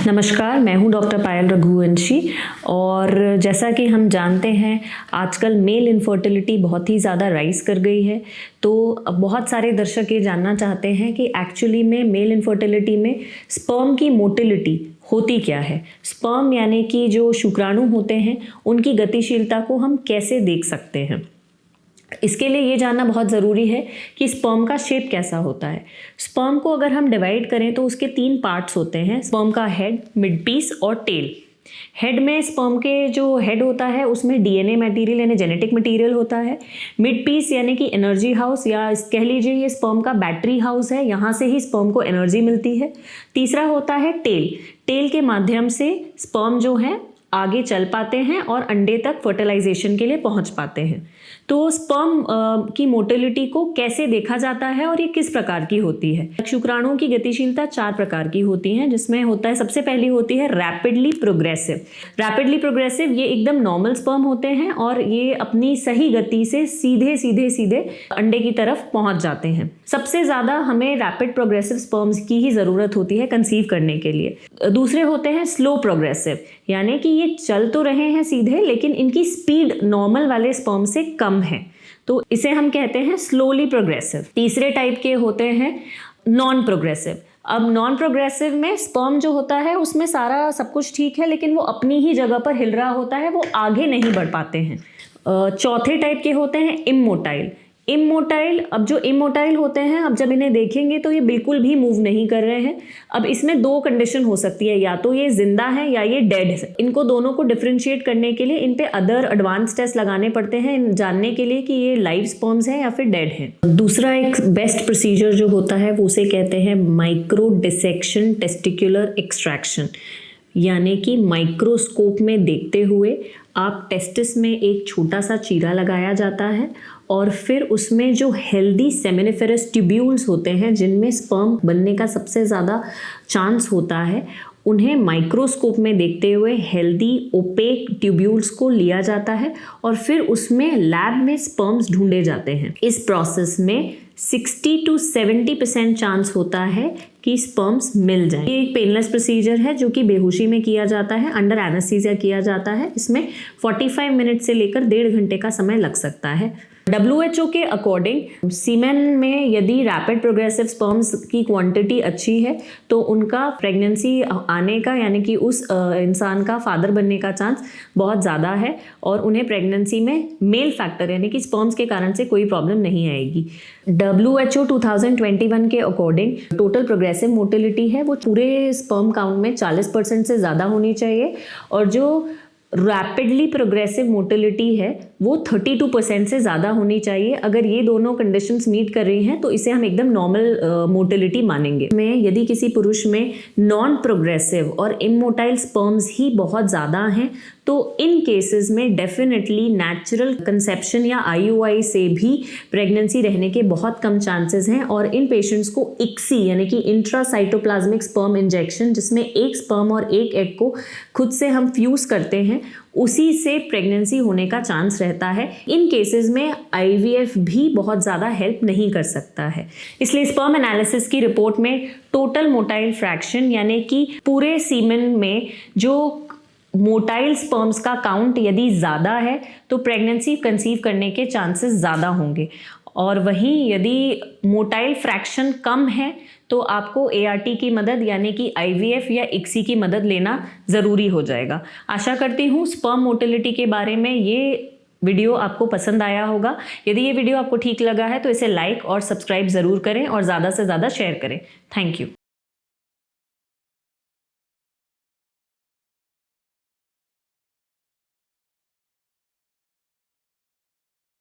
नमस्कार, मैं हूं डॉक्टर पायल रघुवंशी और जैसा कि हम जानते हैं आजकल मेल इनफर्टिलिटी बहुत ही ज़्यादा राइज़ कर गई है। तो बहुत सारे दर्शक ये जानना चाहते हैं कि एक्चुअली में मेल इनफर्टिलिटी में स्पर्म की मोटिलिटी होती क्या है। स्पर्म यानी कि जो शुक्राणु होते हैं उनकी गतिशीलता को हम कैसे देख सकते हैं। इसके लिए ये जानना बहुत ज़रूरी है कि स्पर्म का शेप कैसा होता है। स्पर्म को अगर हम डिवाइड करें तो उसके 3 पार्ट्स होते हैं, स्पर्म का हेड, मिड पीस और टेल। हेड में स्पर्म के जो हेड होता है उसमें डीएनए मटेरियल यानी जेनेटिक मटेरियल होता है। मिड पीस यानी कि एनर्जी हाउस या कह लीजिए ये स्पर्म का बैटरी हाउस है, यहाँ से ही स्पर्म को एनर्जी मिलती है। तीसरा होता है टेल। टेल के माध्यम से स्पर्म जो है आगे चल पाते हैं और अंडे तक फर्टिलाइजेशन के लिए पहुंच पाते हैं। तो स्पर्म की मोटिलिटी को कैसे देखा जाता है और ये किस प्रकार की होती है। शुक्राणुओं की गतिशीलता 4 प्रकार की होती हैं, जिसमें होता है, सबसे पहली होती है रैपिडली प्रोग्रेसिव। रैपिडली प्रोग्रेसिव ये एकदम नॉर्मल स्पर्म होते हैं और ये अपनी सही गति से सीधे अंडे की तरफ पहुंच जाते हैं। सबसे ज़्यादा हमें रैपिड प्रोग्रेसिव स्पर्म्स की ही ज़रूरत होती है कंसीव करने के लिए। दूसरे होते हैं स्लो प्रोग्रेसिव, यानी कि ये चल तो रहे हैं सीधे लेकिन इनकी स्पीड नॉर्मल वाले स्पर्म से कम है, तो इसे हम कहते हैं स्लोली प्रोग्रेसिव। तीसरे टाइप के होते हैं नॉन प्रोग्रेसिव। अब नॉन प्रोग्रेसिव में स्पर्म जो होता है उसमें सारा सब कुछ ठीक है लेकिन वो अपनी ही जगह पर हिल रहा होता है, वो आगे नहीं बढ़ पाते हैं। चौथे टाइप के होते हैं इमोटाइल। अब जो इमोटाइल होते हैं, अब जब इन्हें देखेंगे तो ये बिल्कुल भी मूव नहीं कर रहे हैं। अब इसमें 2 कंडीशन हो सकती है, या तो ये जिंदा है या ये डेड है। इनको दोनों को डिफरेंशिएट करने के लिए इन पे अदर एडवांस टेस्ट लगाने पड़ते हैं जानने के लिए कि ये लाइव स्पर्म्स हैं या फिर डेड हैं। दूसरा एक बेस्ट प्रोसीजर जो होता है वो उसे कहते हैं माइक्रो डिसेक्शन टेस्टिकुलर एक्सट्रैक्शन, यानी कि माइक्रोस्कोप में देखते हुए आप टेस्टिस में एक छोटा सा चीरा लगाया जाता है और फिर उसमें जो हेल्दी सेमिनिफेरस ट्यूब्यूल्स होते हैं जिनमें स्पर्म बनने का सबसे ज़्यादा चांस होता है, उन्हें माइक्रोस्कोप में देखते हुए हेल्दी ओपेक ट्यूब्यूल्स को लिया जाता है और फिर उसमें लैब में स्पर्म्स ढूंढे जाते हैं। इस प्रोसेस में 60 to 70% चांस होता है कि स्पर्म्स मिल जाएं। ये एक पेनलेस प्रोसीजर है जो कि बेहोशी में किया जाता है, अंडर एनेस्थीसिया किया जाता है। इसमें 45 मिनट से लेकर 1.5 घंटे का समय लग सकता है। WHO के अकॉर्डिंग सीमेन में यदि रैपिड प्रोग्रेसिव स्पर्म्स की क्वांटिटी अच्छी है तो उनका प्रेगनेंसी आने का यानी कि उस इंसान का फादर बनने का चांस बहुत ज़्यादा है और उन्हें प्रेगनेंसी में मेल फैक्टर यानी कि स्पर्म्स के कारण से कोई प्रॉब्लम नहीं आएगी। WHO 2021 के अकॉर्डिंग टोटल प्रोग्रेसिव मोटिलिटी है वो पूरे स्पर्म काउंट में 40% से ज़्यादा होनी चाहिए और जो रैपिडली प्रोग्रेसिव मोटिलिटी है वो 32% से ज़्यादा होनी चाहिए। अगर ये दोनों कंडीशंस मीट कर रही हैं तो इसे हम एकदम नॉर्मल मोटिलिटी मानेंगे। में यदि किसी पुरुष में नॉन प्रोग्रेसिव और इमोटाइल स्पर्म्स ही बहुत ज़्यादा हैं तो इन केसेस में डेफिनेटली नेचुरल कंसेप्शन या IUI से भी प्रेगनेंसी रहने के बहुत कम चांसेस हैं और इन पेशेंट्स को ICSI यानी कि इंट्रासाइटोप्लाज्मिक स्पर्म इंजेक्शन, जिसमें एक स्पर्म और एक एग को खुद से हम फ्यूज करते हैं, उसी से प्रेगनेंसी होने का चांस रहता है। इन केसेस में IVF भी बहुत ज़्यादा हेल्प नहीं कर सकता है। इसलिए स्पर्म एनालिसिस की रिपोर्ट में टोटल मोटाइल फ्रैक्शन यानी कि पूरे सीमेन में जो मोटाइल स्पर्म्स का काउंट यदि ज़्यादा है तो प्रेगनेंसी कंसीव करने के चांसेस ज़्यादा होंगे और वहीं यदि मोटाइल फ्रैक्शन कम है तो आपको ART की मदद यानी कि IVF या ICSI की मदद लेना ज़रूरी हो जाएगा। आशा करती हूँ स्पर्म मोटिलिटी के बारे में ये वीडियो आपको पसंद आया होगा। यदि ये वीडियो आपको ठीक लगा है तो इसे लाइक और सब्सक्राइब ज़रूर करें और ज़्यादा से ज़्यादा शेयर करें। Thank you.